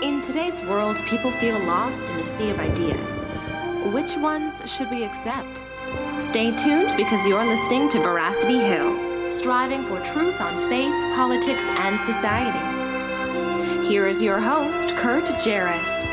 In today's world, people feel lost in a sea of ideas. Which ones should we accept? Stay tuned because you're listening to Veracity Hill, striving for truth on faith, politics, and society. Here is your host, Kurt Jarris.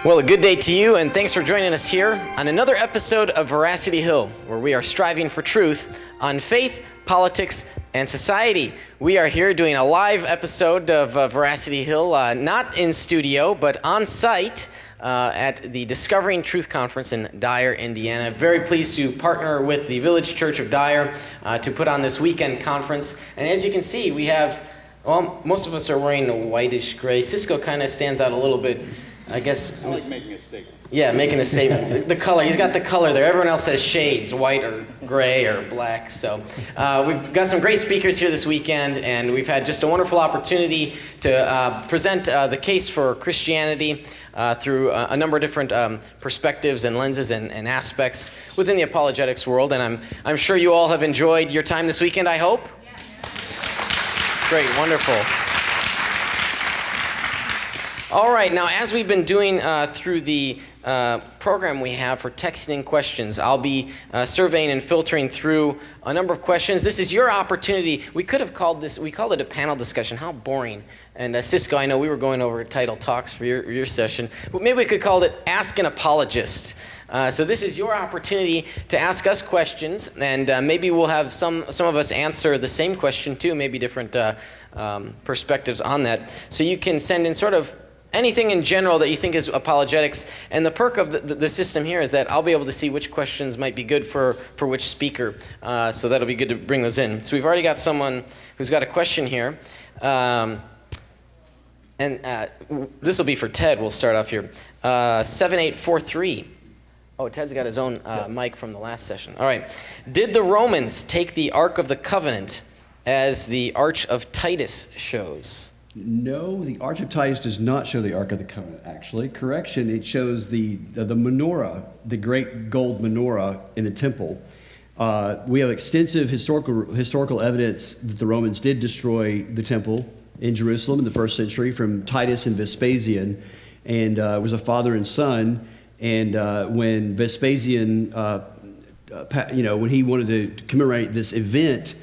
Well, a good day to you, and thanks for joining us here on another episode of Veracity Hill, where we are striving for truth on faith, politics, and society. We are here doing a live episode of Veracity Hill, not in studio, but on site at the Discovering Truth Conference in Dyer, Indiana. Very pleased to partner with the Village Church of Dyer to put on this weekend conference. And as you can see, we have, well, most of us are wearing a whitish gray. Cisco kind of stands out a little bit. I guess. I like making a statement. Yeah, making a statement. The color, he's got the color there. Everyone else has shades, white or gray or black. So we've got some great speakers here this weekend, and we've had just a wonderful opportunity to present the case for Christianity through a number of different perspectives and lenses and aspects within the apologetics world. And I'm sure you all have enjoyed your time this weekend, I hope. Yeah. Great, wonderful. All right, now as we've been doing through the program we have for texting questions, I'll be surveying and filtering through a number of questions. This is your opportunity. We could have called this, we called it a panel discussion. How boring. And Cisco, I know we were going over title talks for your session, but maybe we could call it Ask an Apologist. So this is your opportunity to ask us questions, and maybe we'll have some of us answer the same question too, maybe different perspectives on that. So you can send in sort of anything in general that you think is apologetics. And the perk of the system here is that I'll be able to see which questions might be good for which speaker. So that'll be good to bring those in. So we've already got someone who's got a question here. And this will be for Ted. We'll start off here. 7843. Oh, Ted's got his own mic from the last session. All right. Did the Romans take the Ark of the Covenant as the Arch of Titus shows? No, the Arch of Titus does not show the Ark of the Covenant, actually. Correction, it shows the menorah, the great gold menorah in the temple. We have extensive historical evidence that the Romans did destroy the temple in Jerusalem in the first century from Titus and Vespasian, and it was a father and son. And when Vespasian, when he wanted to commemorate this event,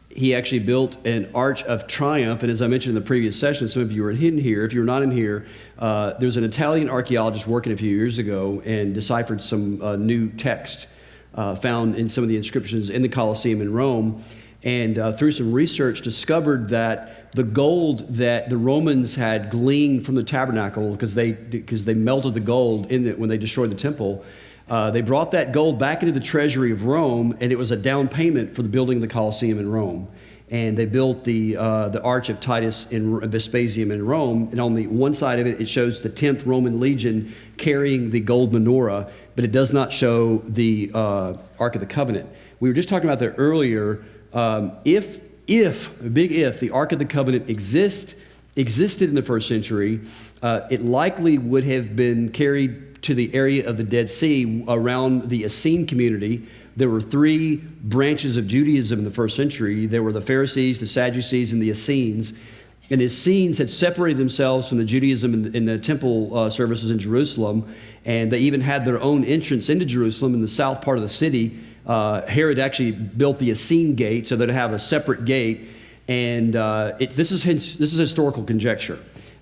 he actually built an Arch of Triumph, and as I mentioned in the previous session, some of you are in here. If you're not in here, there was an Italian archaeologist working a few years ago and deciphered some new text found in some of the inscriptions in the Colosseum in Rome, and through some research discovered that the gold that the Romans had gleaned from the tabernacle, because they melted the gold in it when they destroyed the temple, they brought that gold back into the treasury of Rome, and it was a down payment for the building of the Colosseum in Rome. And they built the Arch of Titus in Vespasian in Rome, and on the one side of it, it shows the 10th Roman Legion carrying the gold menorah, but it does not show the Ark of the Covenant. We were just talking about that earlier. If the Ark of the Covenant existed in the first century, it likely would have been carried to the area of the Dead Sea around the Essene community. There were three branches of Judaism in the first century. There were the Pharisees, the Sadducees, and the Essenes. And the Essenes had separated themselves from the Judaism in the temple services in Jerusalem, and they even had their own entrance into Jerusalem in the south part of the city. Herod actually built the Essene gate so they'd have a separate gate, and this is historical conjecture.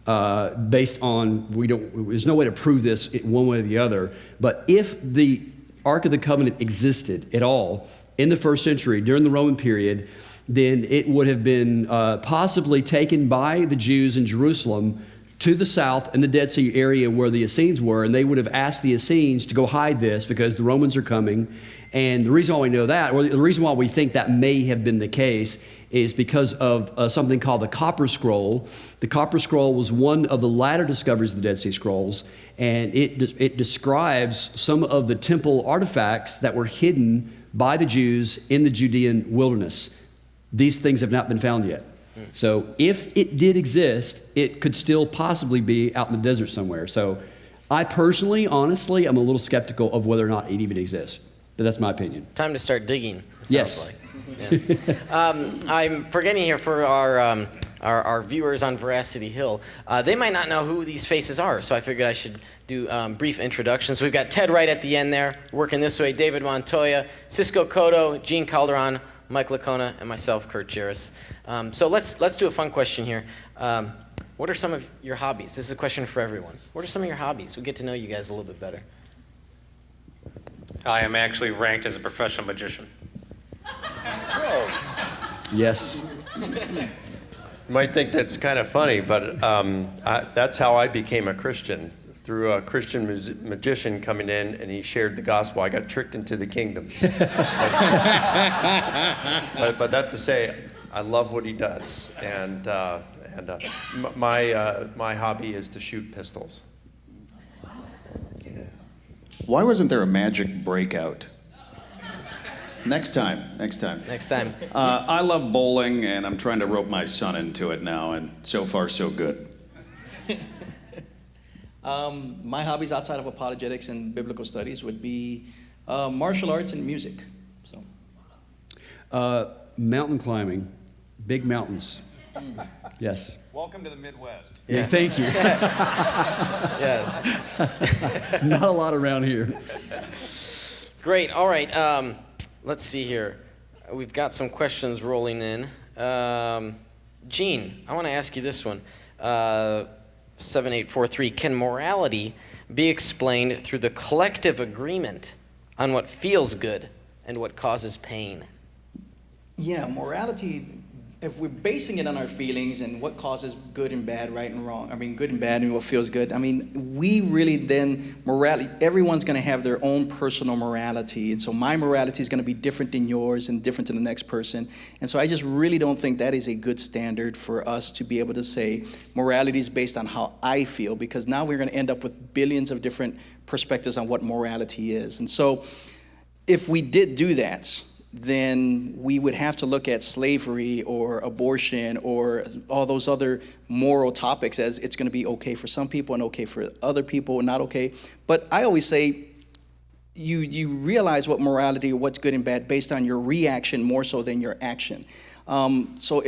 Based on, there's no way to prove this one way or the other, but if the Ark of the Covenant existed at all in the first century during the Roman period, then it would have been possibly taken by the Jews in Jerusalem to the south in the Dead Sea area where the Essenes were, and they would have asked the Essenes to go hide this because the Romans are coming. And the reason why we know that, or the reason why we think that may have been the case, is because of something called the Copper Scroll. The Copper Scroll was one of the latter discoveries of the Dead Sea Scrolls, and it describes some of the temple artifacts that were hidden by the Jews in the Judean wilderness. These things have not been found yet. So if it did exist, it could still possibly be out in the desert somewhere. So I personally, honestly, I'm a little skeptical of whether or not it even exists. But that's my opinion. Time to start digging, it sounds yes. like. Yeah. I'm forgetting here for our our viewers on Veracity Hill, they might not know who these faces are, so I figured I should do brief introductions. We've got Ted right at the end there, working this way, David Montoya, Cisco Cotto, Gene Calderon, Mike Lacona, and myself, Kurt Jarris. So let's do a fun question here. What are some of your hobbies? This is a question for everyone. What are some of your hobbies? We get to know you guys a little bit better. I am actually ranked as a professional magician. Yes. You might think that's kind of funny, but that's how I became a Christian. Through a Christian magician coming in, and he shared the gospel. I got tricked into the kingdom. but that to say, I love what he does, and my hobby is to shoot pistols. Why wasn't there a magic breakout? Next time. Next time. I love bowling, and I'm trying to rope my son into it now, and so far, so good. My hobbies outside of apologetics and biblical studies would be martial arts and music. So, Mountain climbing, big mountains. Yes. Welcome to the Midwest. Yeah, thank you. Yeah. Not a lot around here. Great. All right. Let's see here. We've got some questions rolling in. Gene, I want to ask you this one. 7843. Can morality be explained through the collective agreement on what feels good and what causes pain? yeah, morality, if we're basing it on our feelings and what causes good and bad, right and wrong, good and bad and what feels good, we really then, morality, everyone's going to have their own personal morality. And so my morality is going to be different than yours and different than the next person. And so I just really don't think that is a good standard for us to be able to say morality is based on how I feel, because now we're going to end up with billions of different perspectives on what morality is. And so if we did do that, then we would have to look at slavery or abortion or all those other moral topics as it's going to be okay for some people and okay for other people and not okay. But I always say you realize what morality or what's good and bad based on your reaction more so than your action. So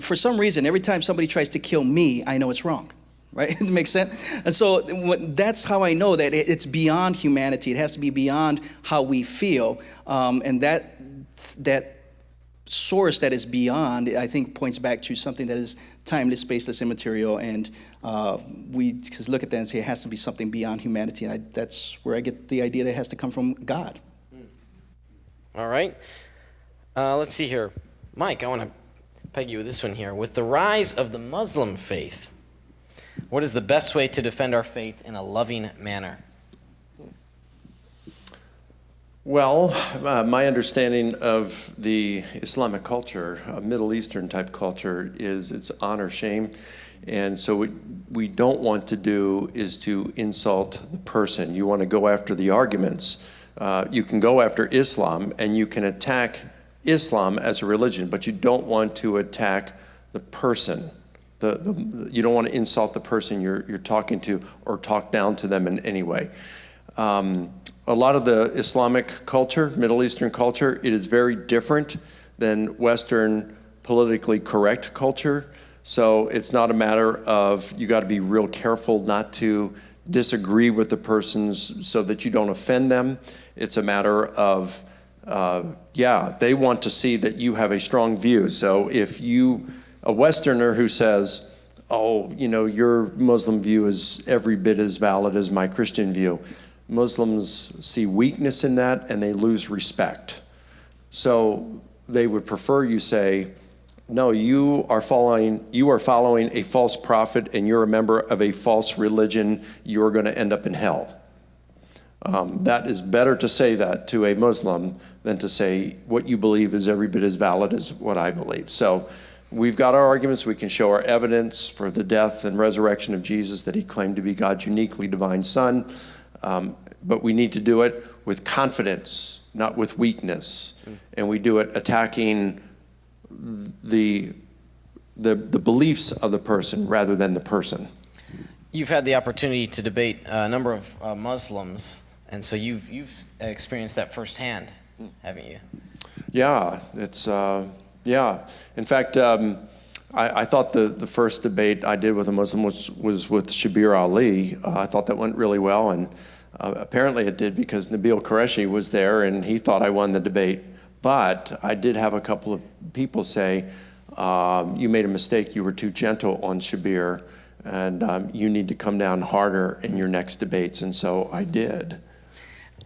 for some reason, every time somebody tries to kill me, I know it's wrong. Right? It makes sense? And so that's how I know that it's beyond humanity. It has to be beyond how we feel. And that source that is beyond, I think, points back to something that is timeless, spaceless, immaterial. And we just look at that and say it has to be something beyond humanity. And that's where I get the idea that it has to come from God. All right. Let's see here. Mike, I want to peg you with this one here. With the rise of the Muslim faith, what is the best way to defend our faith in a loving manner? Well, my understanding of the Islamic culture, Middle Eastern type culture, is it's honor, shame. And so what we don't want to do is to insult the person. You want to go after the arguments. You can go after Islam and you can attack Islam as a religion, but you don't want to attack the person. You don't want to insult the person you're talking to or talk down to them in any way. A lot of the Islamic culture, Middle Eastern culture, it is very different than Western politically correct culture. So it's not a matter of, you got to be real careful not to disagree with the persons so that you don't offend them. It's a matter of, they want to see that you have a strong view. So if a Westerner who says, your Muslim view is every bit as valid as my Christian view, Muslims see weakness in that and they lose respect. So they would prefer you say, no, you are following a false prophet and you're a member of a false religion, you're going to end up in hell. That is better to say that to a Muslim than to say what you believe is every bit as valid as what I believe. So we've got our arguments. We can show our evidence for the death and resurrection of Jesus, that he claimed to be God's uniquely divine son. But we need to do it with confidence, not with weakness. And we do it attacking the beliefs of the person rather than the person. You've had the opportunity to debate a number of Muslims, and so you've experienced that firsthand, haven't you? Yeah, it's In fact, I thought the first debate I did with a Muslim was with Shabir Ali. I thought that went really well, and apparently it did because Nabil Qureshi was there and he thought I won the debate. But I did have a couple of people say, you made a mistake, you were too gentle on Shabir, and you need to come down harder in your next debates, and so I did.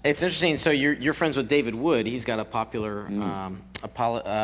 It's interesting. So you're friends with David Wood. He's got a popular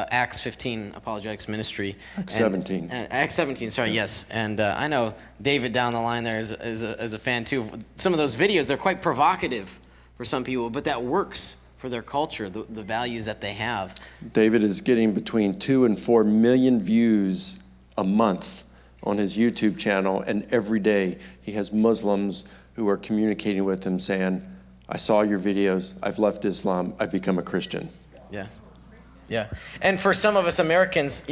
Acts 15 apologetics ministry. Acts 17. Acts 17. Sorry, yes. And I know David down the line there is a fan too. Some of those videos, they're quite provocative for some people, but that works for their culture, the values that they have. David is getting between 2 and 4 million views a month on his YouTube channel, and every day he has Muslims who are communicating with him saying, I saw your videos, I've left Islam, I've become a Christian. Yeah. Yeah. And for some of us Americans,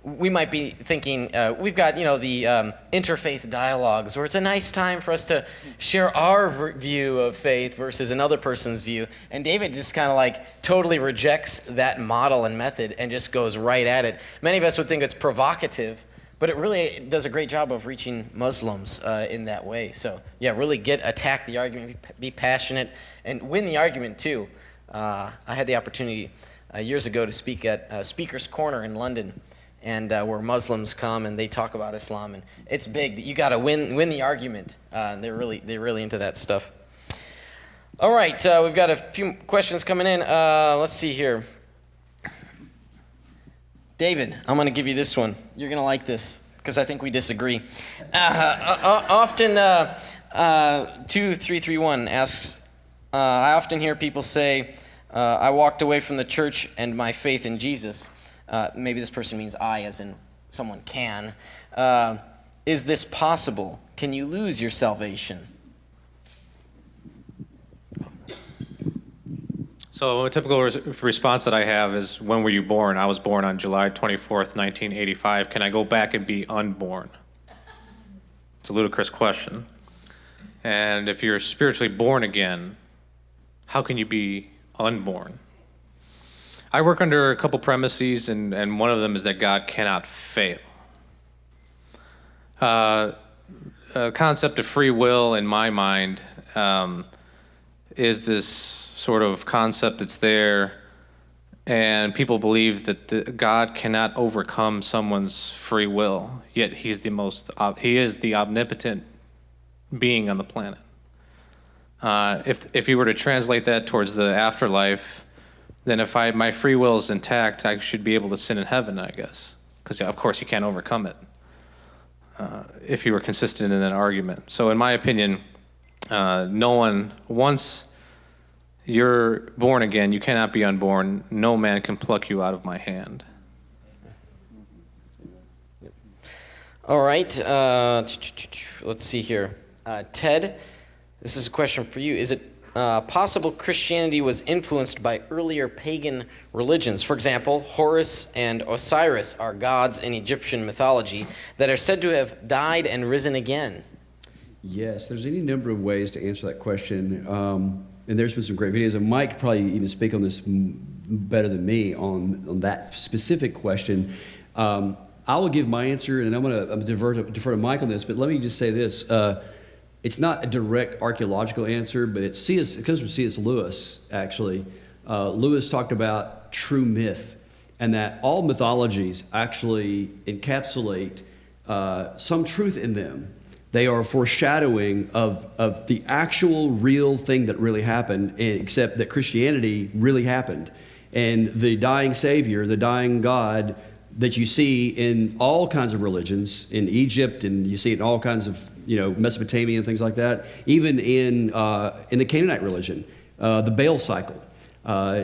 we might be thinking, we've got, the interfaith dialogues where it's a nice time for us to share our view of faith versus another person's view. And David just kind of totally rejects that model and method and just goes right at it. Many of us would think it's provocative, but it really does a great job of reaching Muslims in that way. So, yeah, really attack the argument, be passionate, and win the argument too. I had the opportunity years ago to speak at Speaker's Corner in London, and where Muslims come and they talk about Islam, and it's big. You got to win the argument. They're really into that stuff. All right, we've got a few questions coming in. Let's see here. David, I'm going to give you this one. You're going to like this because I think we disagree. Often, 2331 asks, I often hear people say, I walked away from the church and my faith in Jesus. Maybe this person means I, as in someone can. Is this possible? Can you lose your salvation? So a typical response that I have is, when were you born? I was born on July 24th, 1985. Can I go back and be unborn? It's a ludicrous question. And if you're spiritually born again, how can you be unborn? I work under a couple premises, and one of them is that God cannot fail. A concept of free will, in my mind, is this sort of concept that's there, and people believe that God cannot overcome someone's free will, yet he is the omnipotent being on the planet. If you were to translate that towards the afterlife, then if my free will is intact, I should be able to sin in heaven, I guess, because of course you can't overcome it. If you were consistent in that argument. So in my opinion, once you're born again, you cannot be unborn. No man can pluck you out of my hand. All right. Let's see here. Ted, this is a question for you. Is it possible Christianity was influenced by earlier pagan religions? For example, Horus and Osiris are gods in Egyptian mythology that are said to have died and risen again. Yes, there's any number of ways to answer that question. And there's been some great videos, and Mike probably even speak on this better than me on that specific question. I will give my answer, and I'm going to defer to Mike on this, but let me just say this. It's not a direct archaeological answer, but it comes from C.S. Lewis, actually. Lewis talked about true myth, and that all mythologies actually encapsulate some truth in them. They are foreshadowing of the actual real thing that really happened, except that Christianity really happened. And the dying Savior, the dying God that you see in all kinds of religions, in Egypt, and you see it in all kinds of, Mesopotamia and things like that, even in the Canaanite religion, the Baal cycle, I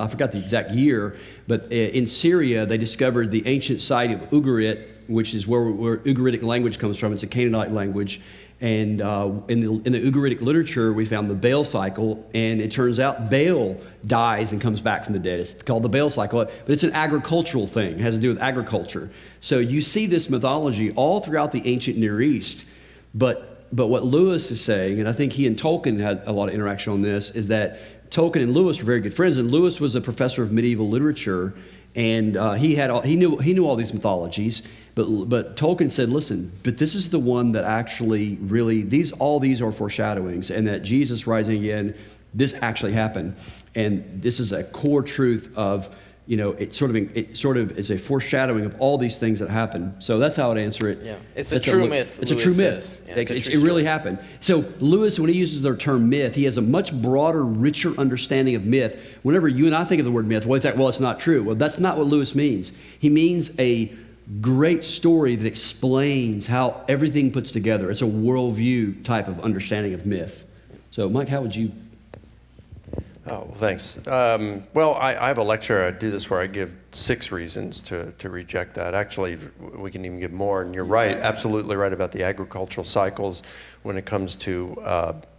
forgot the exact year, but in Syria, they discovered the ancient site of Ugarit, which is where Ugaritic language comes from. It's a Canaanite language. And in the Ugaritic literature, we found the Baal cycle, and it turns out Baal dies and comes back from the dead. It's called the Baal cycle, but it's an agricultural thing. It has to do with agriculture. So you see this mythology all throughout the ancient Near East. But what Lewis is saying, and I think he and Tolkien had a lot of interaction on this, is that Tolkien and Lewis were very good friends, and Lewis was a professor of medieval literature, And he knew all these mythologies, but Tolkien said, listen, but this is the one that actually really all these are foreshadowings, and that Jesus rising again, this actually happened, and this is a core truth of, it sort of is a foreshadowing of all these things that happen. So that's how I'd answer it. Yeah, it's a true myth. It's a true myth. Yeah, It really happened. So Lewis, when he uses the term myth, he has a much broader, richer understanding of myth. Whenever you and I think of the word myth, we think, well, it's not true. Well, that's not what Lewis means. He means a great story that explains how everything puts together. It's a worldview type of understanding of myth. So, Mike, how would you? Oh, well, thanks. Well, I have a lecture, I do this where I give 6 reasons to reject that. Actually, we can even give more, and you're right, absolutely right about the agricultural cycles when it comes to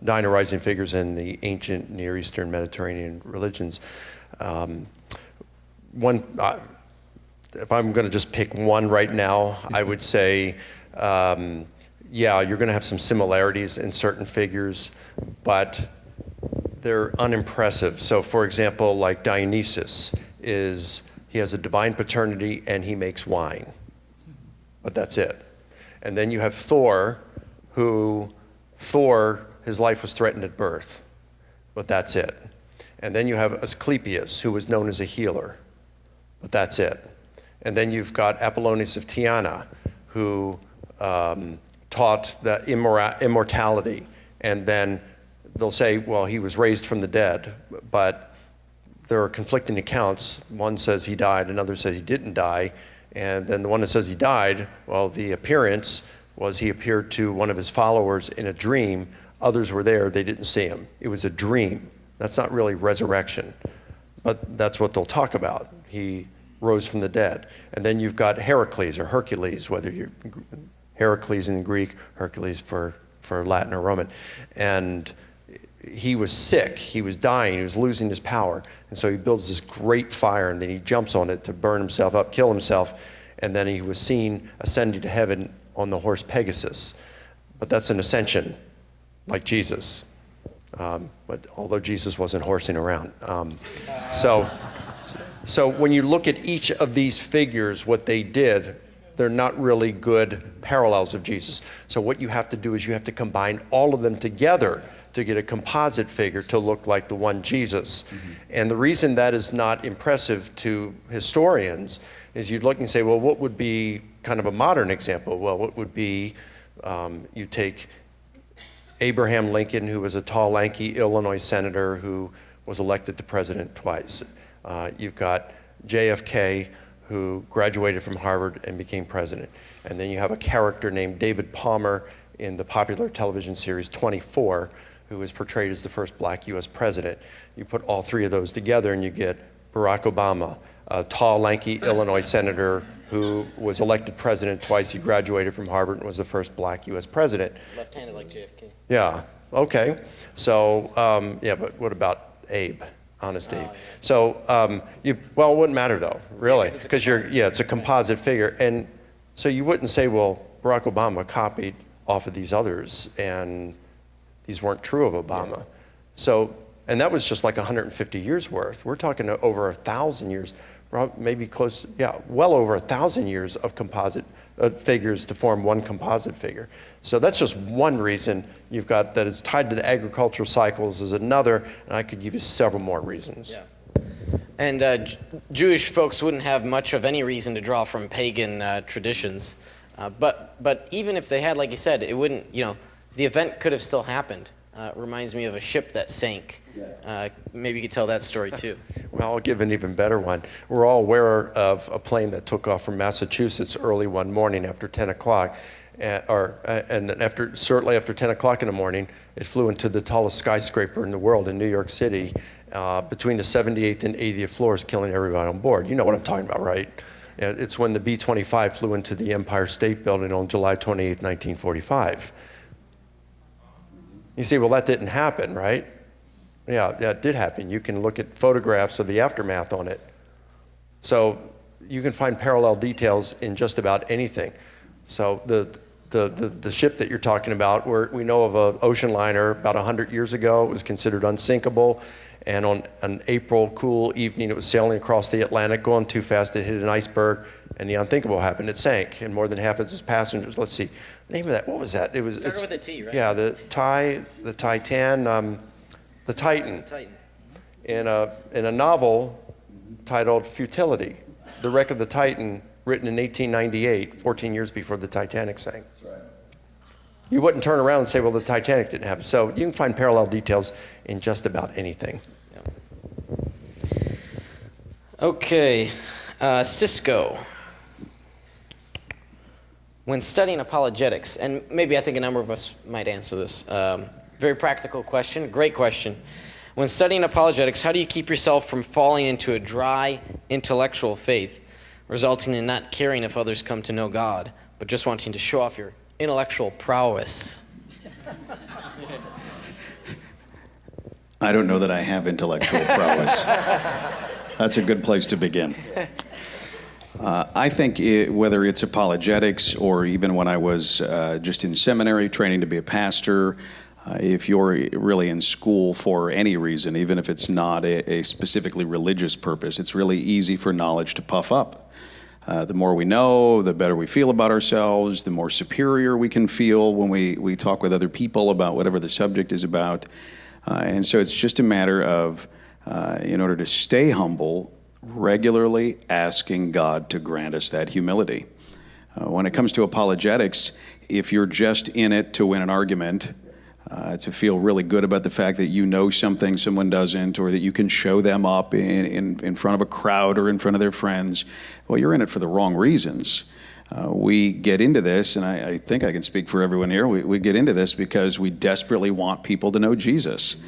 dying or rising figures in the ancient Near Eastern Mediterranean religions. If I'm going to just pick one right now, I would say, yeah, you're going to have some similarities in certain figures, but they're unimpressive. So for example, like Dionysus he has a divine paternity and he makes wine, but that's it. And then you have Thor, his life was threatened at birth, but that's it. And then you have Asclepius, who was known as a healer, but that's it. And then you've got Apollonius of Tyana, who taught the immortality, and then they'll say, well, he was raised from the dead, but there are conflicting accounts. One says he died, another says he didn't die, and then the one that says he died, well, the appearance was he appeared to one of his followers in a dream. Others were there, they didn't see him. It was a dream. That's not really resurrection, but that's what they'll talk about. He rose from the dead. And then you've got Heracles or Hercules, whether you're Heracles in Greek, Hercules for Latin or Roman. And he was sick, he was dying, he was losing his power. And so he builds this great fire, and then he jumps on it to burn himself up, kill himself. And then he was seen ascending to heaven on the horse Pegasus. But that's an ascension, like Jesus. But although Jesus wasn't horsing around. So when you look at each of these figures, what they did, they're not really good parallels of Jesus. So what you have to do is you have to combine all of them together to get a composite figure to look like the one Jesus. Mm-hmm. And the reason that is not impressive to historians is you'd look and say, well, what would be kind of a modern example? Well, what would be, you take Abraham Lincoln, who was a tall, lanky Illinois senator who was elected to president twice. You've got JFK, who graduated from Harvard and became president. And then you have a character named David Palmer in the popular television series 24, who was portrayed as the first black US president. You put all 3 of those together and you get Barack Obama, a tall, lanky Illinois senator who was elected president twice. He graduated from Harvard and was the first black US president. Left-handed like JFK. Yeah, okay. So, yeah, but what about Abe? Honest Abe. So, well, it wouldn't matter though, really, because it's a composite figure. And so you wouldn't say, well, Barack Obama copied off of these others and these weren't true of Obama. Yeah. So, and that was just like 150 years worth. We're talking over 1,000 years, maybe close, well over 1,000 years of composite figures to form one composite figure. So that's just one reason you've got that is tied to the agricultural cycles is another, and I could give you several more reasons. Yeah. And Jewish folks wouldn't have much of any reason to draw from pagan traditions. But even if they had, like you said, it wouldn't, the event could have still happened. Reminds me of a ship that sank. Maybe you could tell that story too. Well, I'll give an even better one. We're all aware of a plane that took off from Massachusetts early one morning after 10 o'clock. Shortly after 10 o'clock in the morning, it flew into the tallest skyscraper in the world in New York City, between the 78th and 80th floors, killing everybody on board. You know what I'm talking about, right? It's when the B-25 flew into the Empire State Building on July 28th, 1945. You see, well, that didn't happen, right? Yeah, it did happen. You can look at photographs of the aftermath on it. So you can find parallel details in just about anything. So the ship that you're talking about, we know of an ocean liner about 100 years ago. It was considered unsinkable, And on an April cool evening, it was sailing across the Atlantic, going too fast. It hit an iceberg, and the unthinkable happened. It sank, and more than half of its passengers. Let's see, the name of that. What was that? It was. Started with a T, right? Yeah, the Titan. Titan. In a novel titled Futility, The Wreck of the Titan, written in 1898, 14 years before the Titanic sank. You wouldn't turn around and say, well, the Titanic didn't happen. So you can find parallel details in just about anything. Okay, Cisco. When studying apologetics, and maybe I think a number of us might answer this, very practical question, great question. When studying apologetics, how do you keep yourself from falling into a dry intellectual faith, resulting in not caring if others come to know God, but just wanting to show off your intellectual prowess? I don't know that I have intellectual prowess. That's a good place to begin. I think whether it's apologetics or even when I was just in seminary training to be a pastor, if you're really in school for any reason, even if it's not a specifically religious purpose, it's really easy for knowledge to puff up. The more we know, the better we feel about ourselves, the more superior we can feel when we talk with other people about whatever the subject is about. And so it's just a matter of, in order to stay humble, regularly asking God to grant us that humility. When it comes to apologetics, if you're just in it to win an argument, to feel really good about the fact that you know something someone doesn't, or that you can show them up in front of a crowd or in front of their friends, well, you're in it for the wrong reasons. We get into this, and I think I can speak for everyone here, we get into this because we desperately want people to know Jesus.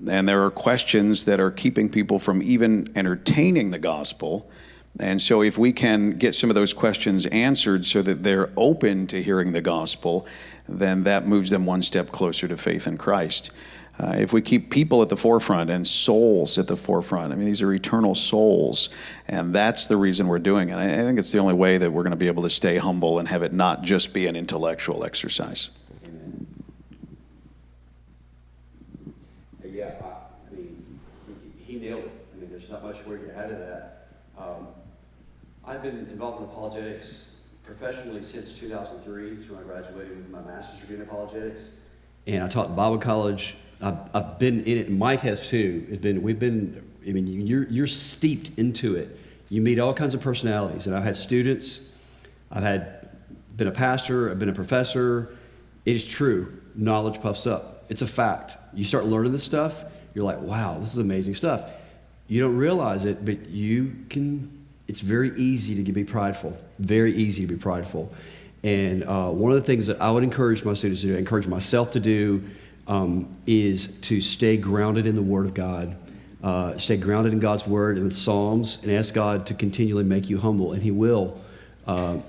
And there are questions that are keeping people from even entertaining the gospel. And so if we can get some of those questions answered so that they're open to hearing the gospel, then that moves them one step closer to faith in Christ. If we keep people at the forefront and souls at the forefront, I mean, these are eternal souls, and that's the reason we're doing it. I think it's the only way that we're going to be able to stay humble and have it not just be an intellectual exercise. Yeah, I mean, he nailed it. I mean, there's not much more to add to that. I've been involved in apologetics professionally since 2003, when I graduated with my master's degree in apologetics. And I taught in Bible college. I've been in it, and Mike has too. You're steeped into it. You meet all kinds of personalities, and I've had students, been a pastor, I've been a professor. It is true, knowledge puffs up. It's a fact. You start learning this stuff, you're like, wow, this is amazing stuff. You don't realize it, but it's very easy to be prideful, very easy to be prideful. And one of the things that I would encourage my students to do, encourage myself to do, is to stay grounded in the Word of God, stay grounded in God's Word and the Psalms, and ask God to continually make you humble, and He will.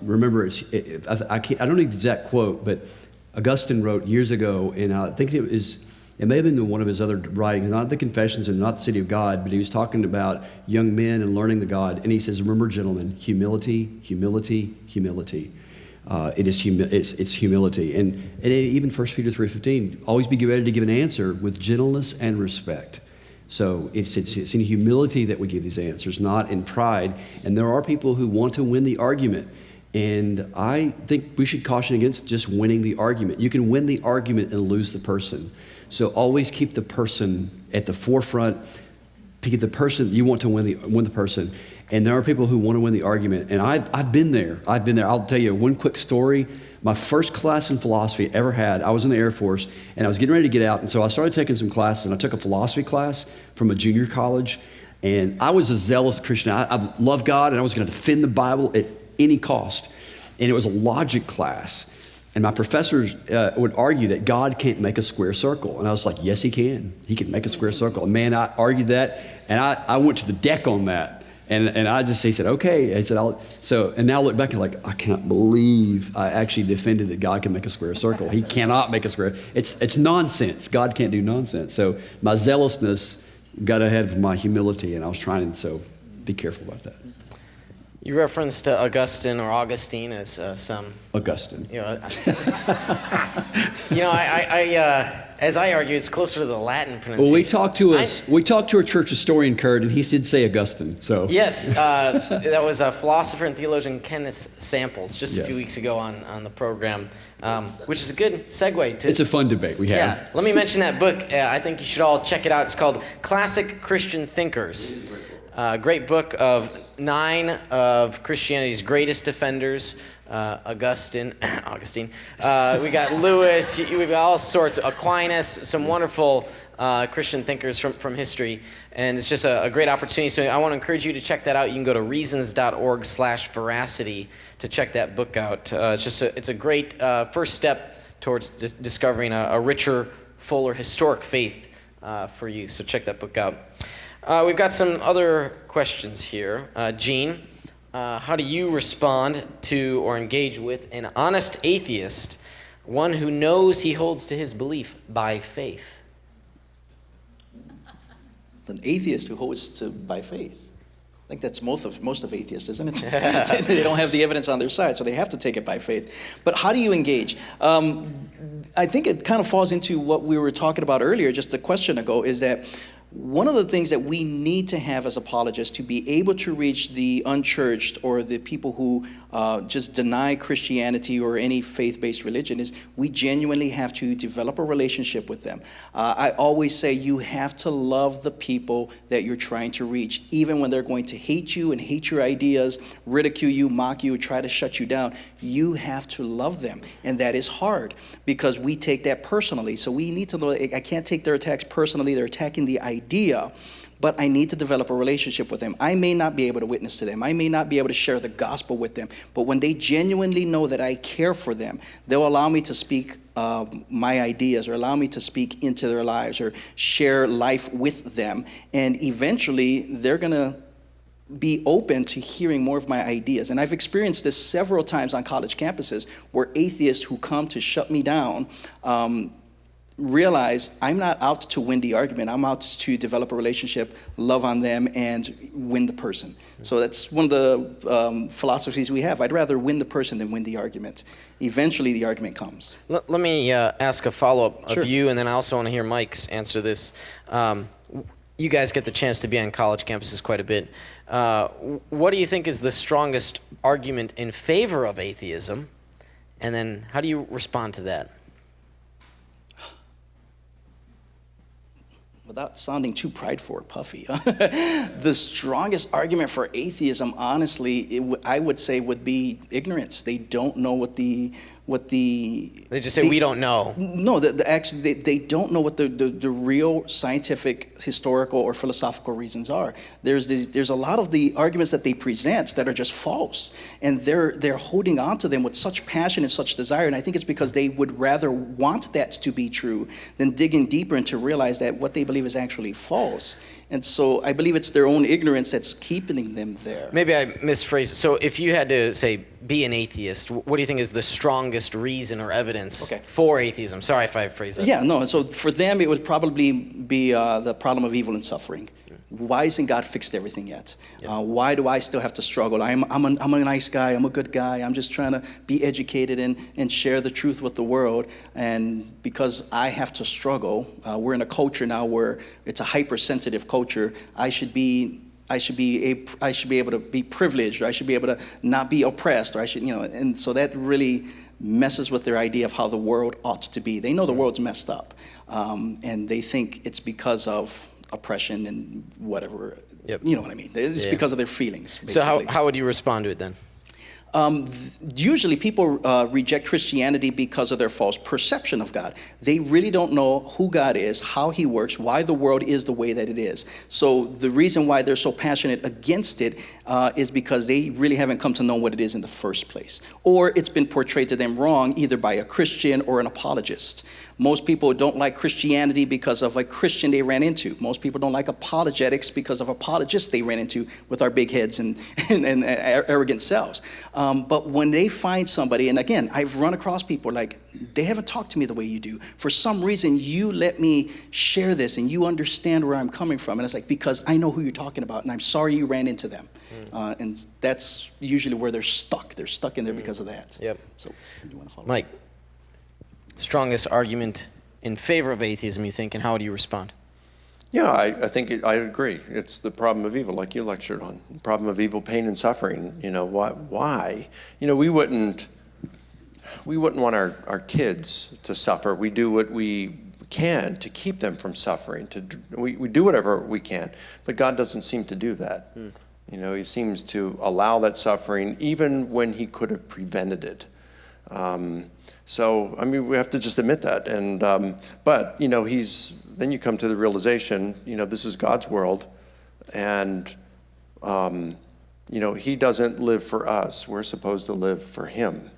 Remember, I don't know the exact quote, but Augustine wrote years ago, and I think it may have been one of his other writings, not the Confessions and not the City of God, but he was talking about young men and learning the God, and he says, remember, gentlemen, humility, humility, humility. It's humility. And even 1 Peter 3:15, always be ready to give an answer with gentleness and respect. So it's in humility that we give these answers, not in pride. And there are people who want to win the argument. And I think we should caution against just winning the argument. You can win the argument and lose the person. So always keep the person at the forefront. Pick the person you want to win the person. And there are people who want to win the argument. And I've been there. I'll tell you one quick story. My first class in philosophy I ever had, I was in the Air Force, and I was getting ready to get out. And so I started taking some classes, and I took a philosophy class from a junior college. And I was a zealous Christian. I love God, and I was going to defend the Bible at any cost. And it was a logic class. And my professors would argue that God can't make a square circle. And I was like, yes, He can. He can make a square circle. And man, I argued that, and I went to the deck on that. And he said, okay. I said, and now I look back and like, I can't believe I actually defended that God can make a square circle. He cannot make a square. It's nonsense. God can't do nonsense. So my zealousness got ahead of my humility, and I was trying, so be careful about that. You referenced Augustine or Augustine as some... Augustine. You know, as I argue, it's closer to the Latin pronunciation. Well, we talked to a church historian, Kurt, and he did say Augustine. So Yes, that was a philosopher and theologian Kenneth Samples just a few Yes. weeks ago on the program, which is a good segue to. it's a fun debate we have. Yeah, let me mention that book. I think you should all check it out. It's called Classic Christian Thinkers. Great book of 9 of Christianity's greatest defenders. Augustine. We got Lewis. We've got all sorts. Aquinas. Some wonderful Christian thinkers from history, and it's just a great opportunity. So I want to encourage you to check that out. You can go to reasons.org/veracity to check that book out. It's a great first step towards discovering a richer, fuller, historic faith for you. So check that book out. We've got some other questions here. Gene, how do you respond to or engage with an honest atheist, one who knows he holds to his belief by faith? An atheist who holds to by faith. I think that's most of atheists, isn't it? They don't have the evidence on their side, so they have to take it by faith. But how do you engage? I think it kind of falls into what we were talking about earlier, just a question ago, is that one of the things that we need to have as apologists to be able to reach the unchurched or the people who just deny Christianity or any faith-based religion is we genuinely have to develop a relationship with them. I always say you have to love the people that you're trying to reach, even when they're going to hate you and hate your ideas, ridicule you, mock you, try to shut you down. You have to love them, and that is hard because we take that personally. So we need to know I can't take their attacks personally. They're attacking the idea, but I need to develop a relationship with them. I may not be able to witness to them. I may not be able to share the gospel with them, but when they genuinely know that I care for them, they'll allow me to speak my ideas or allow me to speak into their lives or share life with them, and eventually they're going to be open to hearing more of my ideas. And I've experienced this several times on college campuses where atheists who come to shut me down realize I'm not out to win the argument. I'm out to develop a relationship, love on them, and win the person. So that's one of the philosophies we have. I'd rather win the person than win the argument. Eventually, the argument comes. Let me ask a follow-up Sure. of you, and then I also want to hear Mike's answer this. You guys get the chance to be on college campuses quite a bit. What do you think is the strongest argument in favor of atheism? And then how do you respond to that? Without sounding too prideful or puffy, the strongest argument for atheism, honestly, I would say would be ignorance. They don't know what the They just say, we don't know. No, actually, they don't know what the real scientific, historical, or philosophical reasons are. There's a lot of the arguments that they present that are just false, and they're holding on to them with such passion and such desire, and I think it's because they would rather want that to be true than digging deeper and to realize that what they believe is actually false. And so I believe it's their own ignorance that's keeping them there. Maybe I misphrased it. So if you had to say, be an atheist, what do you think is the strongest reason or evidence for atheism? Sorry if I phrased that. Yeah, no, so for them it would probably be the problem of evil and suffering. Why hasn't God fixed everything yet? Why do I still have to struggle? I'm a nice guy, I'm a good guy, I'm just trying to be educated and share the truth with the world, and because I have to struggle, we're in a culture now where it's a hypersensitive culture. I should be able to be privileged, or I should be able to not be oppressed, or I should, and so that really messes with their idea of how the world ought to be. They know the world's messed up, and they think it's because of oppression and whatever. Yep. You know what I mean? It's because of their feelings, basically. So how would you respond to it then? Usually people reject Christianity because of their false perception of God. They really don't know who God is, how he works, why the world is the way that it is. So the reason why they're so passionate against it is because they really haven't come to know what it is in the first place. Or it's been portrayed to them wrong either by a Christian or an apologist. Most people don't like Christianity because of a Christian they ran into. Most people don't like apologetics because of apologists they ran into with our big heads and arrogant selves. But when they find somebody, and again, I've run across people like, they haven't talked to me the way you do. For some reason, you let me share this and you understand where I'm coming from. And it's like, because I know who you're talking about and I'm sorry you ran into them. And that's usually where they're stuck. They're stuck in there because of that. Yep. So, do you want to follow? Mike, strongest argument in favor of atheism, you think, and how do you respond? Yeah, I think I agree. It's the problem of evil, like you lectured on. The problem of evil, pain, and suffering. You know, why? You know, we wouldn't want our kids to suffer. We do what we can to keep them from suffering. We do whatever we can, but God doesn't seem to do that. You know, he seems to allow that suffering even when he could have prevented it. So, I mean, we have to just admit that. And but, you know, then you come to the realization, you know, this is God's world, and, you know, he doesn't live for us. We're supposed to live for him.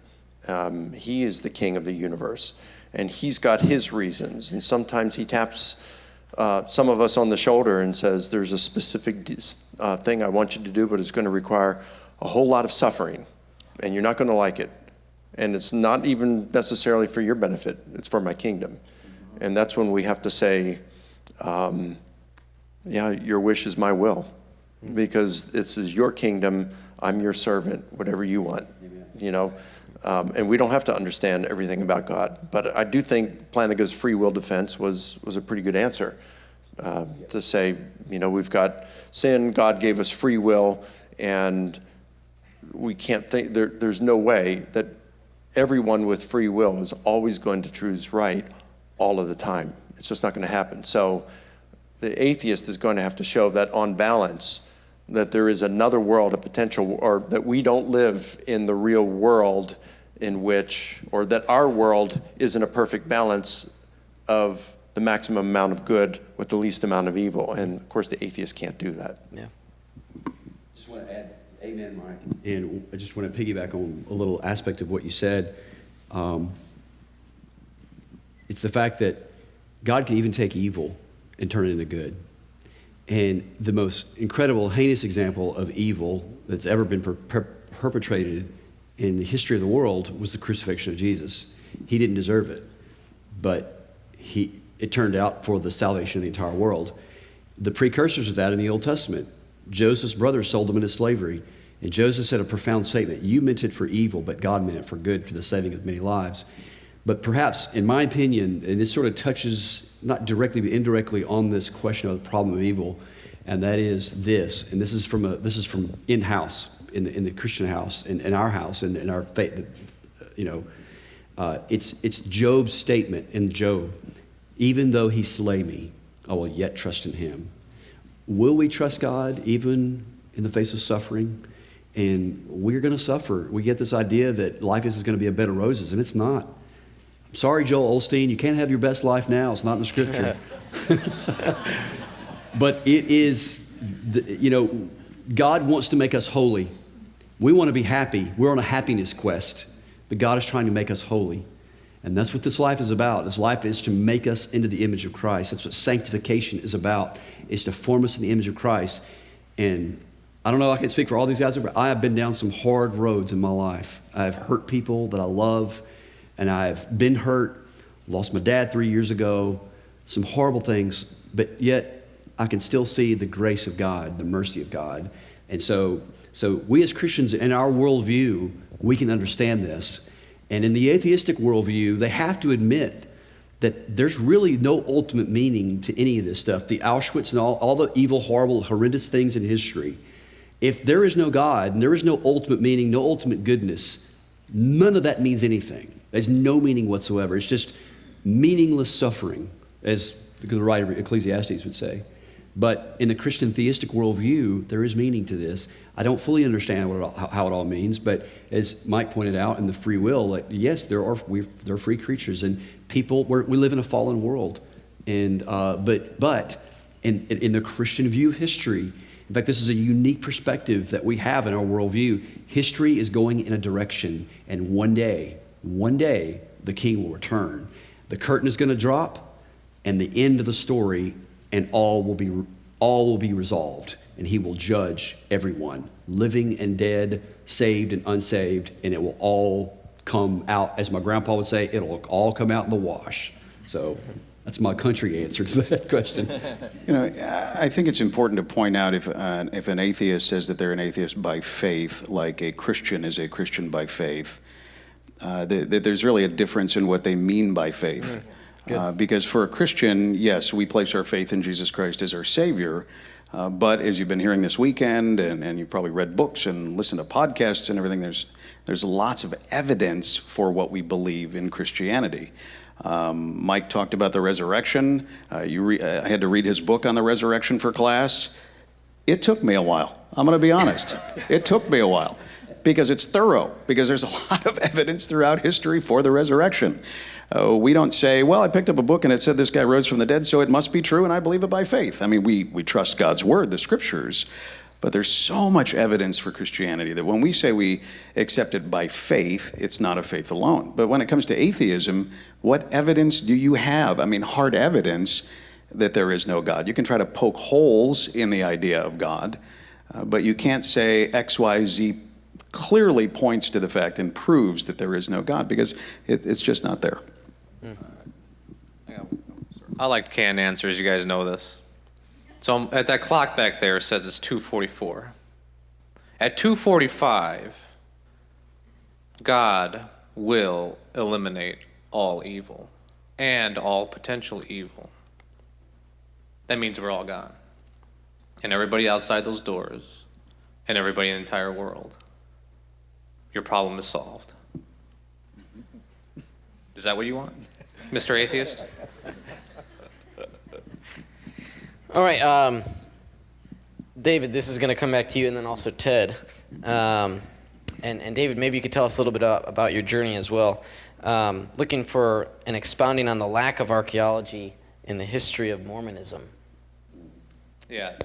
He is the king of the universe, and he's got his reasons. And sometimes he taps some of us on the shoulder and says, there's a specific thing I want you to do, but it's going to require a whole lot of suffering, and you're not going to like it. And it's not even necessarily for your benefit. It's for my kingdom. And that's when we have to say, yeah, your wish is my will. Because this is your kingdom. I'm your servant, whatever you want. You know? And we don't have to understand everything about God. But I do think Plantinga's free will defense was a pretty good answer. To say, you know, we've got sin, God gave us free will, and we can't think, there's no way that everyone with free will is always going to choose right all of the time. It's just not going to happen. So the atheist is going to have to show that on balance, that there is another world, a potential, or that we don't live in the real world in which, or that our world isn't a perfect balance of the maximum amount of good with the least amount of evil. And of course the atheist can't do that. Yeah. Just want to add, amen, Mike. And I just want to piggyback on a little aspect of what you said. It's the fact that God can even take evil and turn it into good. And the most incredible, heinous example of evil that's ever been perpetrated in the history of the world was the crucifixion of Jesus. He didn't deserve it, but it turned out for the salvation of the entire world. The precursors of that in the Old Testament, Joseph's brothers sold him into slavery, and Joseph said a profound statement: you meant it for evil, but God meant it for good, for the saving of many lives. But perhaps, in my opinion, and this sort of touches not directly but indirectly on this question of the problem of evil, and that is this. And this is from in-house, in the Christian house, in our house, in our faith. You know, it's Job's statement in Job: even though he slay me, I will yet trust in him. Will we trust God even in the face of suffering? And we're going to suffer. We get this idea that life is going to be a bed of roses, and it's not. Sorry, Joel Osteen, you can't have your best life now. It's not in the scripture. But it is, you know, God wants to make us holy. We want to be happy. We're on a happiness quest. But God is trying to make us holy. And that's what this life is about. This life is to make us into the image of Christ. That's what sanctification is about, is to form us in the image of Christ. And I don't know if I can speak for all these guys, but I have been down some hard roads in my life. I've hurt people that I love, and I've been hurt, lost my dad 3 years ago, some horrible things, but yet I can still see the grace of God, the mercy of God. And so we as Christians, in our worldview, we can understand this. And in the atheistic worldview, they have to admit that there's really no ultimate meaning to any of this stuff. The Auschwitz and all the evil, horrible, horrendous things in history. If there is no God and there is no ultimate meaning, no ultimate goodness, none of that means anything. There's no meaning whatsoever. It's just meaningless suffering, as the writer of Ecclesiastes would say. But in the Christian theistic worldview, there is meaning to this. I don't fully understand how it all means, but as Mike pointed out in the free will, like, yes, they're free creatures, and people. We live in a fallen world, and but in the Christian view of history, in fact, this is a unique perspective that we have in our worldview. History is going in a direction, and one day, the King will return. The curtain is going to drop, and the end of the story, and all will be resolved, and he will judge everyone, living and dead, saved and unsaved, and it will all come out, as my grandpa would say, it'll all come out in the wash. So that's my country answer to that question. You know, I think it's important to point out if an atheist says that they're an atheist by faith, like a Christian is a Christian by faith, that there's really a difference in what they mean by faith. Because for a Christian, yes, we place our faith in Jesus Christ as our Savior. But as you've been hearing this weekend, and you've probably read books and listened to podcasts and everything, there's lots of evidence for what we believe in Christianity. Mike talked about the resurrection. I had to read his book on the resurrection for class. It took me a while. I'm going to be honest. It took me a while because it's thorough, because there's a lot of evidence throughout history for the resurrection. We don't say, well, I picked up a book and it said this guy rose from the dead, so it must be true and I believe it by faith. I mean, we trust God's word, the scriptures, but there's so much evidence for Christianity that when we say we accept it by faith, it's not of faith alone. But when it comes to atheism, what evidence do you have? I mean, hard evidence that there is no God. You can try to poke holes in the idea of God, but you can't say X, Y, Z clearly points to the fact and proves that there is no God, because it's just not there. I like canned answers. You guys know this. So at that clock back there says it's 2:44. At 2:45, God will eliminate all evil and all potential evil. That means we're all gone. And everybody outside those doors and everybody in the entire world. Your problem is solved. Is that what you want, Mr. Atheist? All right, David, this is going to come back to you, and then also Ted. And David, maybe you could tell us a little bit about your journey as well. Looking for and expounding on the lack of archaeology in the history of Mormonism. Yeah,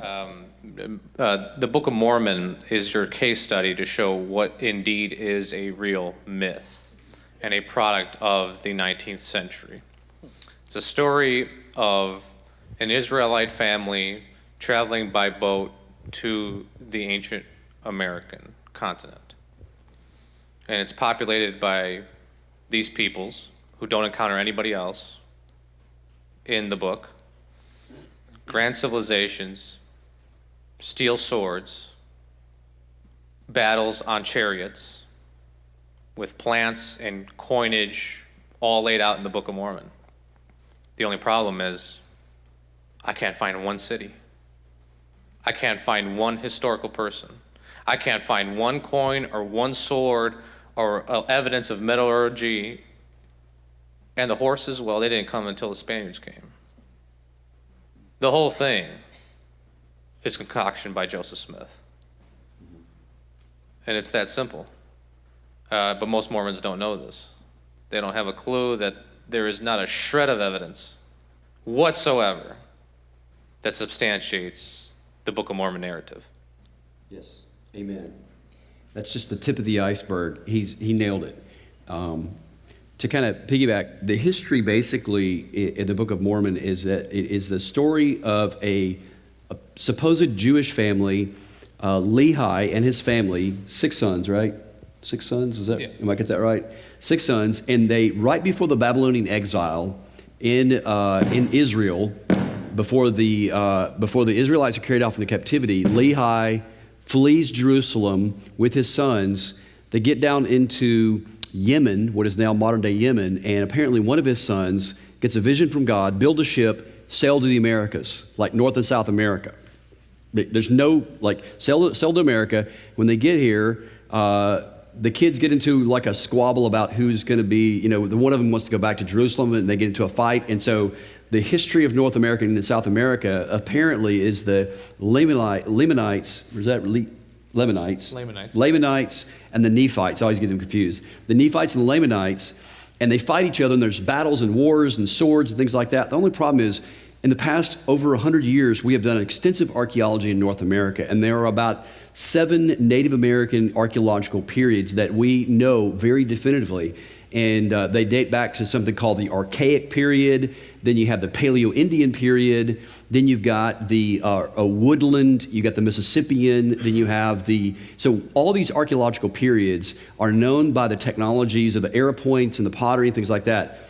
the Book of Mormon is your case study to show what indeed is a real myth and a product of the 19th century. It's a story of an Israelite family traveling by boat to the ancient American continent. And it's populated by these peoples who don't encounter anybody else in the book. Grand civilizations, steel swords, battles on chariots, with plants and coinage all laid out in the Book of Mormon. The only problem is I can't find one city. I can't find one historical person. I can't find one coin or one sword or evidence of metallurgy. And the horses, well, they didn't come until the Spaniards came. The whole thing is concoction by Joseph Smith. And it's that simple. But most Mormons don't know this. They don't have a clue that there is not a shred of evidence whatsoever that substantiates the Book of Mormon narrative. Yes, amen. That's just the tip of the iceberg. He nailed it. To kind of piggyback, the history basically in the Book of Mormon is that it is the story of a supposed Jewish family, Lehi and his family, 6 sons, right? 6 sons, is that? Yeah. Am I get that right? 6 sons, and they right before the Babylonian exile in Israel, before the Israelites are carried off into captivity, Lehi flees Jerusalem with his sons. They get down into Yemen, what is now modern-day Yemen, and apparently one of his sons gets a vision from God, build a ship, sail to the Americas, like North and South America. There's no, sail to America. When they get here, the kids get into like a squabble about who's going to be, one of them wants to go back to Jerusalem, and they get into a fight. And so the history of North America and South America apparently is the Lamanites, or is that Lamanites, and the Nephites. I always get them confused. The Nephites and the Lamanites, and they fight each other, and there's battles and wars and swords and things like that. The only problem is, in the past over 100 years, we have done extensive archaeology in North America, and there are about 7 Native American archaeological periods that we know very definitively. And they date back to something called the Archaic period. Then you have the Paleo-Indian period. Then you've got the Woodland. You got the Mississippian. Then you have so all these archaeological periods are known by the technologies of the arrow points and the pottery and things like that.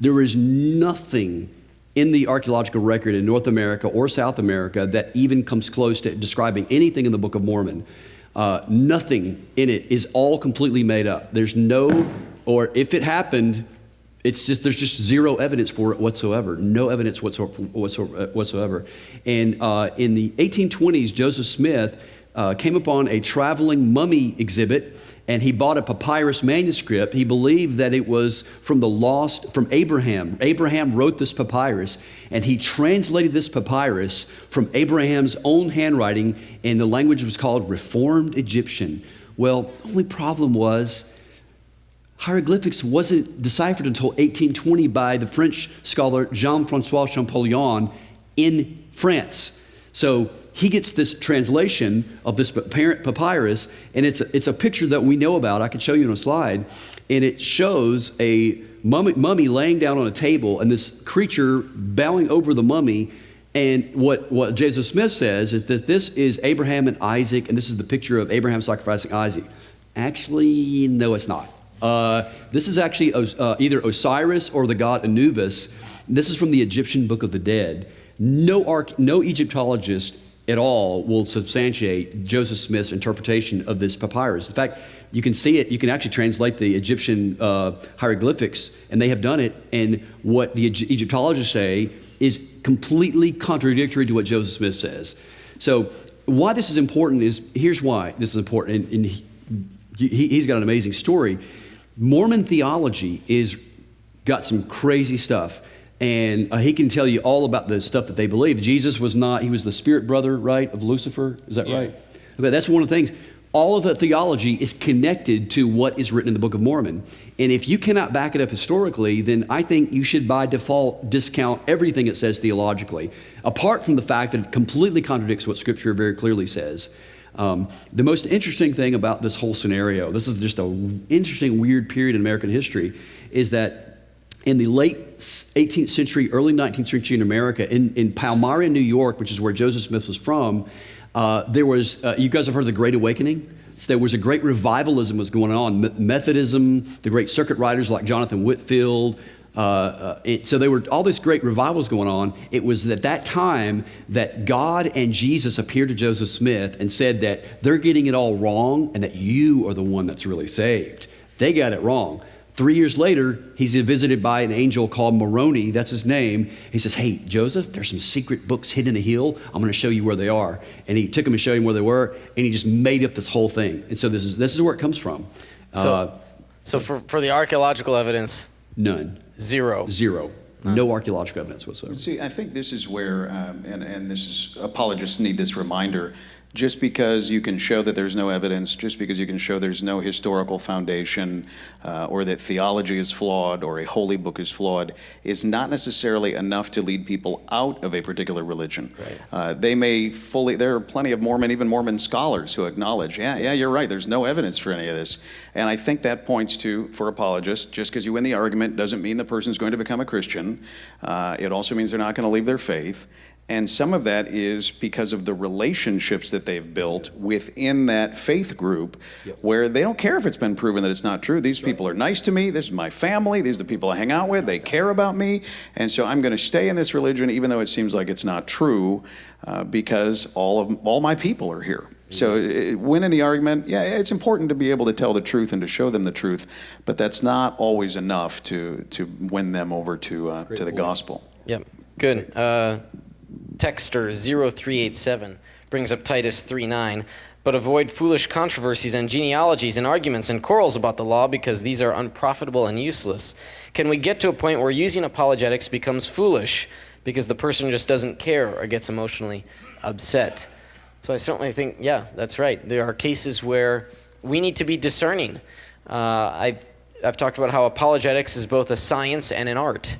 There is nothing in the archaeological record in North America or South America that even comes close to describing anything in the Book of Mormon. Nothing in it is all completely made up. There's no, or if it happened, It's just there's just zero evidence for it whatsoever. No evidence whatsoever. And in the 1820s, Joseph Smith came upon a traveling mummy exhibit, and he bought a papyrus manuscript. He believed that it was from Abraham. Abraham wrote this papyrus, and he translated this papyrus from Abraham's own handwriting, and the language was called Reformed Egyptian. Well, the only problem was hieroglyphics wasn't deciphered until 1820 by the French scholar Jean-François Champollion in France. So he gets this translation of this papyrus, and it's a picture that we know about. I could show you on a slide, and it shows a mummy laying down on a table, and this creature bowing over the mummy. And what Joseph Smith says is that this is Abraham and Isaac, and this is the picture of Abraham sacrificing Isaac. Actually, no, it's not. This is actually either Osiris or the god Anubis. This is from the Egyptian Book of the Dead. No Egyptologist at all will substantiate Joseph Smith's interpretation of this papyrus. In fact, you can see it. You can actually translate the Egyptian hieroglyphics, and they have done it. And what the Egyptologists say is completely contradictory to what Joseph Smith says. So why this is important is, here's why this is important. And he's got an amazing story. Mormon theology got some crazy stuff. And he can tell you all about the stuff that they believe. Jesus was not, he was the spirit brother, right, of Lucifer? Is that right? Okay, that's one of the things. All of the theology is connected to what is written in the Book of Mormon. And if you cannot back it up historically, then I think you should by default discount everything it says theologically, apart from the fact that it completely contradicts what Scripture very clearly says. The most interesting thing about this whole scenario, this is just an interesting, weird period in American history, is that in the late 18th century, early 19th century in America, in Palmyra, New York, which is where Joseph Smith was from, there was, you guys have heard of the Great Awakening? So there was a great revivalism was going on. Methodism, the great circuit riders like Jonathan Whitfield. So there were all these great revivals going on. It was at that time that God and Jesus appeared to Joseph Smith and said that they're getting it all wrong and that you are the one that's really saved. They got it wrong. 3 years later, he's visited by an angel called Moroni. That's his name. He says, hey, Joseph, there's some secret books hidden in a hill. I'm going to show you where they are. And he took him and showed him where they were, and he just made up this whole thing. And so this is where it comes from. So for the archaeological evidence? None. Zero. No archaeological evidence whatsoever. See, I think this is where, and this is, apologists need this reminder. Just because you can show that there's no evidence, just because you can show there's no historical foundation, or that theology is flawed or a holy book is flawed, is not necessarily enough to lead people out of a particular religion. Right. There are plenty of Mormon, even Mormon scholars who acknowledge, yeah, you're right, there's no evidence for any of this. And I think that points to, for apologists, just because you win the argument doesn't mean the person's going to become a Christian. It also means they're not going to leave their faith. And some of that is because of the relationships that they've built within that faith group, where they don't care if it's been proven that it's not true. These people are nice to me. This is my family. These are the people I hang out with. They care about me. And so I'm going to stay in this religion even though it seems like it's not true, because all my people are here. So winning the argument, it's important to be able to tell the truth and to show them the truth, but that's not always enough to win them over to the gospel. Yep, good. Texter 0387 brings up Titus 3:9, but avoid foolish controversies and genealogies and arguments and quarrels about the law, because these are unprofitable and useless. Can we get to a point where using apologetics becomes foolish because the person just doesn't care or gets emotionally upset? So I certainly think, that's right. There are cases where we need to be discerning. I've talked about how apologetics is both a science and an art.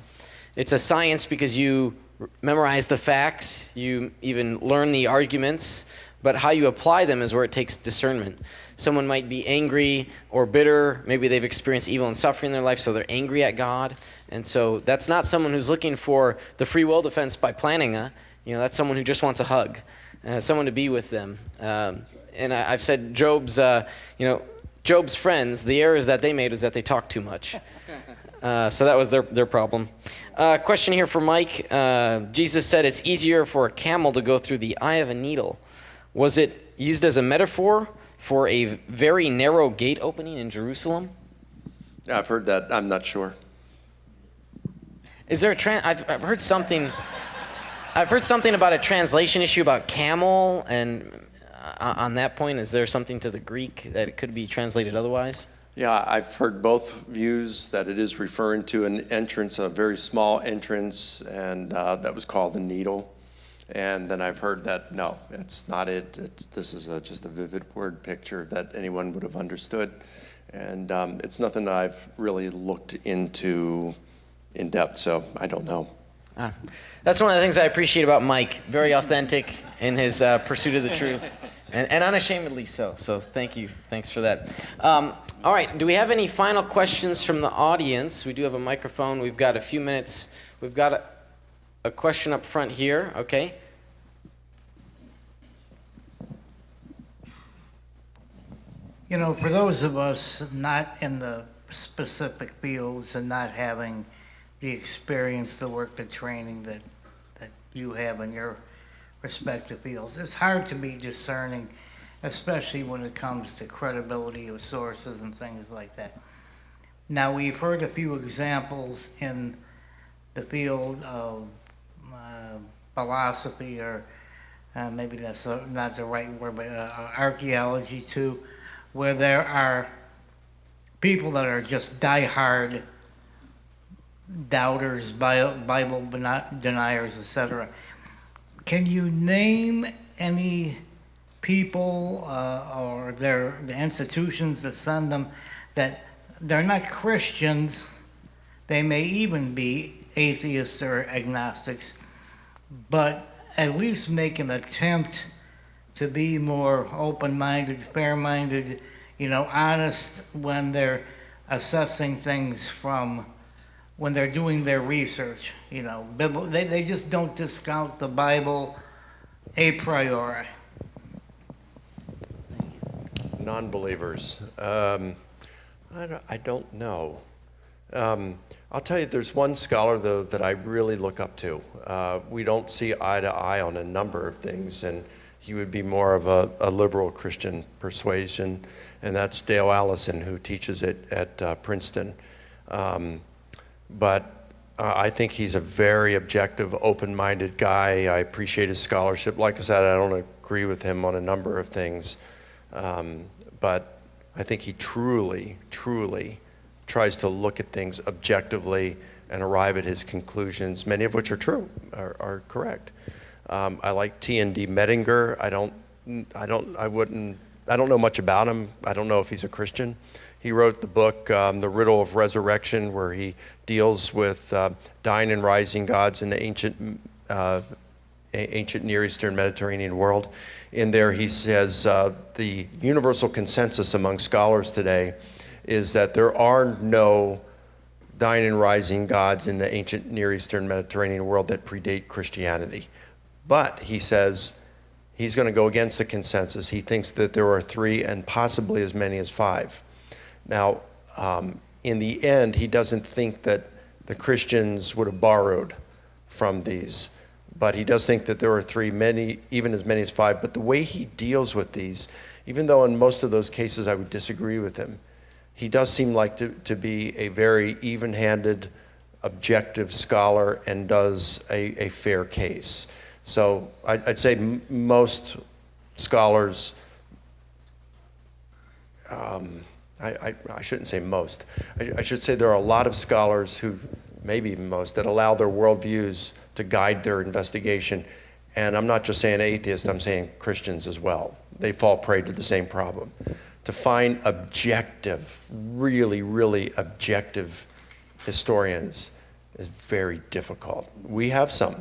It's a science because you memorize the facts, you even learn the arguments, but how you apply them is where it takes discernment. Someone might be angry or bitter. Maybe they've experienced evil and suffering in their life, so they're angry at God. And so that's not someone who's looking for the free will defense by planning that's someone who just wants a hug, someone to be with them. And I've said Job's friends, the errors that they made was that they talked too much. So that was their problem. Question here for Mike. Jesus said it's easier for a camel to go through the eye of a needle. Was it used as a metaphor for a very narrow gate opening in Jerusalem? I've heard that. I'm not sure. Is there a I've heard something. I've heard something about a translation issue about camel, and on that point, is there something to the Greek that it could be translated otherwise? Yeah, I've heard both views, that it is referring to an entrance, a very small entrance, and that was called the needle. And then I've heard that, no, it's not it. This is just a vivid word picture that anyone would have understood. And it's nothing that I've really looked into in depth, so I don't know. That's one of the things I appreciate about Mike. Very authentic in his pursuit of the truth, and unashamedly so. So thank you. Thanks for that. All right. Do we have any final questions from the audience? We do have a microphone. We've got a few minutes. We've got a question up front here. Okay. You know, for those of us not in the specific fields and not having the experience, the work, the training that you have in your respective fields, it's hard to be discerning, especially when it comes to credibility of sources and things like that. Now, we've heard a few examples in the field of philosophy, or maybe that's not the right word, but archaeology too, where there are people that are just diehard doubters, Bible deniers, etc. Can you name any people or the institutions that send them that they're not Christians, they may even be atheists or agnostics, but at least make an attempt to be more open-minded, fair-minded, honest when they're assessing things from when they're doing their research, they just don't discount the Bible a priori. Non-believers. I don't know. I'll tell you, there's one scholar, though, that I really look up to. We don't see eye to eye on a number of things, and he would be more of a liberal Christian persuasion, and that's Dale Allison, who teaches it at Princeton. But I think he's a very objective, open-minded guy. I appreciate his scholarship. Like I said, I don't agree with him on a number of things. But I think he truly, truly tries to look at things objectively and arrive at his conclusions, many of which are true, are correct. I like T.N.D. Mettinger. I don't know much about him. I don't know if he's a Christian. He wrote the book, The Riddle of Resurrection, where he deals with dying and rising gods in the ancient Near Eastern Mediterranean world. In there he says the universal consensus among scholars today is that there are no dying and rising gods in the ancient Near Eastern Mediterranean world that predate Christianity. But he says he's going to go against the consensus. He thinks that there are 3 and possibly as many as 5. Now, in the end, he doesn't think that the Christians would have borrowed from these, but he does think that there are 3, even as many as 5. But the way he deals with these, even though in most of those cases I would disagree with him, he does seem like to be a very even-handed, objective scholar and does a fair case. So I'd say most scholars, I shouldn't say most. I should say there are a lot of scholars who, maybe even most, that allow their worldviews to guide their investigation. And I'm not just saying atheists, I'm saying Christians as well. They fall prey to the same problem. To find objective, really, really objective historians is very difficult. We have some.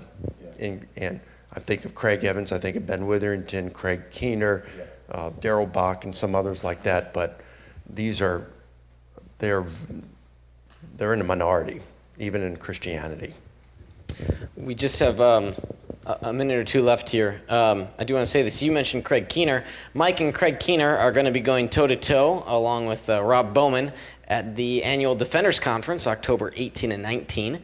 And I think of Craig Evans, I think of Ben Witherington, Craig Keener, Darrell Bach, and some others like that. But they're in a minority, even in Christianity. We just have a minute or two left here. I do want to say this. You mentioned Craig Keener. Mike and Craig Keener are going to be going toe-to-toe along with Rob Bowman at the annual Defenders Conference, October 18 and 19.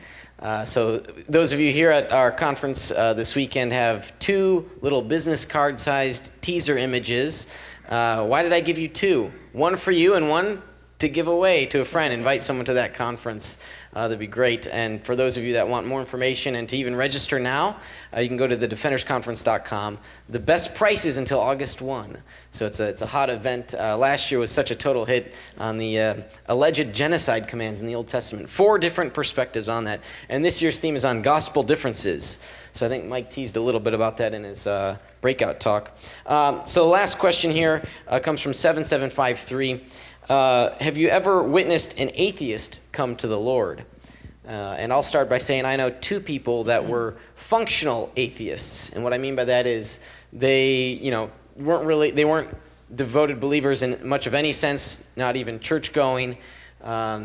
So those of you here at our conference this weekend have 2 little business card-sized teaser images. Why did I give you 2? One for you and one to give away to a friend. Invite someone to that conference. That'd be great. And for those of you that want more information and to even register now, you can go to thedefendersconference.com. The best prices until August 1. So it's a hot event. Last year was such a total hit on the alleged genocide commands in the Old Testament. 4 different perspectives on that. And this year's theme is on gospel differences. So I think Mike teased a little bit about that in his breakout talk. So the last question here comes from 7753. Have you ever witnessed an atheist come to the Lord? And I'll start by saying I know 2 people that were functional atheists. And what I mean by that is they weren't devoted believers in much of any sense, not even church going.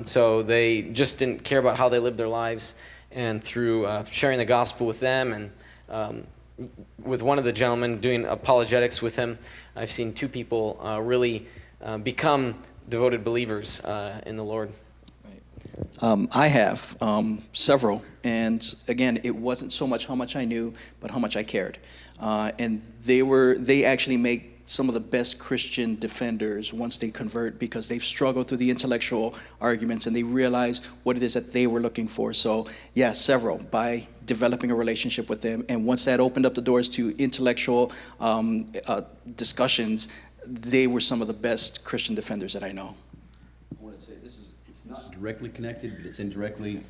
So they just didn't care about how they lived their lives. And through sharing the gospel with them and with one of the gentlemen doing apologetics with him, I've seen 2 people really become devoted believers in the Lord. I have several, and again, it wasn't so much how much I knew, but how much I cared. And they actually make some of the best Christian defenders once they convert, because they've struggled through the intellectual arguments and they realize what it is that they were looking for. So yeah, several, by developing a relationship with them. And once that opened up the doors to intellectual discussions, they were some of the best Christian defenders that I know. I want to say it's not directly connected, but it's indirectly.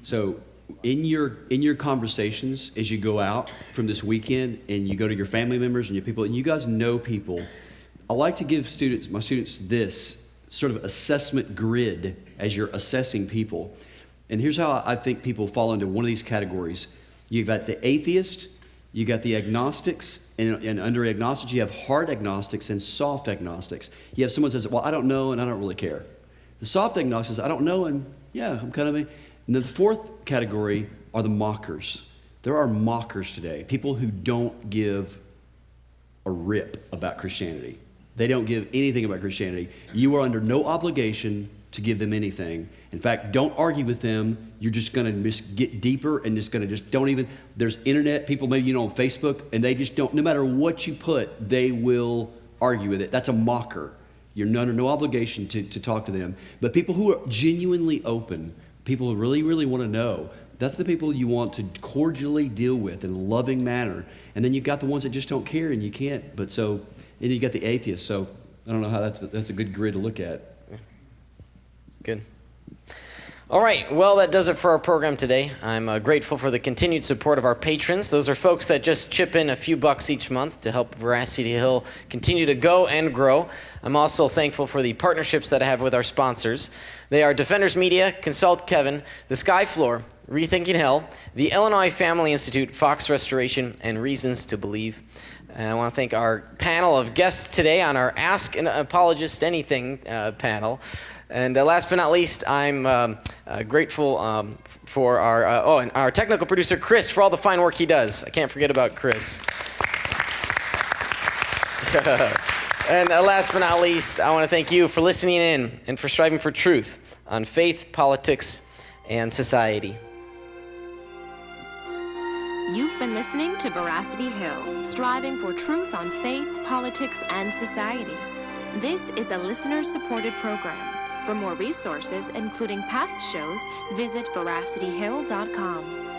So in your conversations as you go out from this weekend and you go to your family members and your people, and you guys know people, I like to give my students this sort of assessment grid as you're assessing people. And here's how I think people fall into one of these categories. You've got the atheist, you got the agnostics, and under agnostics you have hard agnostics and soft agnostics. You have someone who says, well, I don't know and I don't really care. The soft agnostics, I don't know and yeah, I'm kind of a... And the 4th category are the mockers. There are mockers today, people who don't give a rip about Christianity. They don't give anything about Christianity. You are under no obligation to give them anything. In fact, don't argue with them. You're just going to just get deeper and don't even, there's internet people maybe on Facebook, and they just don't, no matter what you put, they will argue with it. That's a mocker. You're under no obligation to talk to them. But people who are genuinely open, people who really, really want to know, that's the people you want to cordially deal with in a loving manner. And then you've got the ones that just don't care and you can't. And then you got the atheists. So I don't know how that's a good grid to look at. Good. All right, well, that does it for our program today. I'm grateful for the continued support of our patrons. Those are folks that just chip in a few bucks each month to help Veracity Hill continue to go and grow. I'm also thankful for the partnerships that I have with our sponsors. They are Defenders Media, Consult Kevin, The Sky Floor, Rethinking Hell, the Illinois Family Institute, Fox Restoration, and Reasons to Believe. And I want to thank our panel of guests today on our Ask an Apologist Anything panel. And last but not least, I'm grateful for our technical producer, Chris, for all the fine work he does. I can't forget about Chris. And last but not least, I want to thank you for listening in and for striving for truth on faith, politics, and society. You've been listening to Veracity Hill, striving for truth on faith, politics, and society. This is a listener-supported program. For more resources, including past shows, visit veracityhill.com.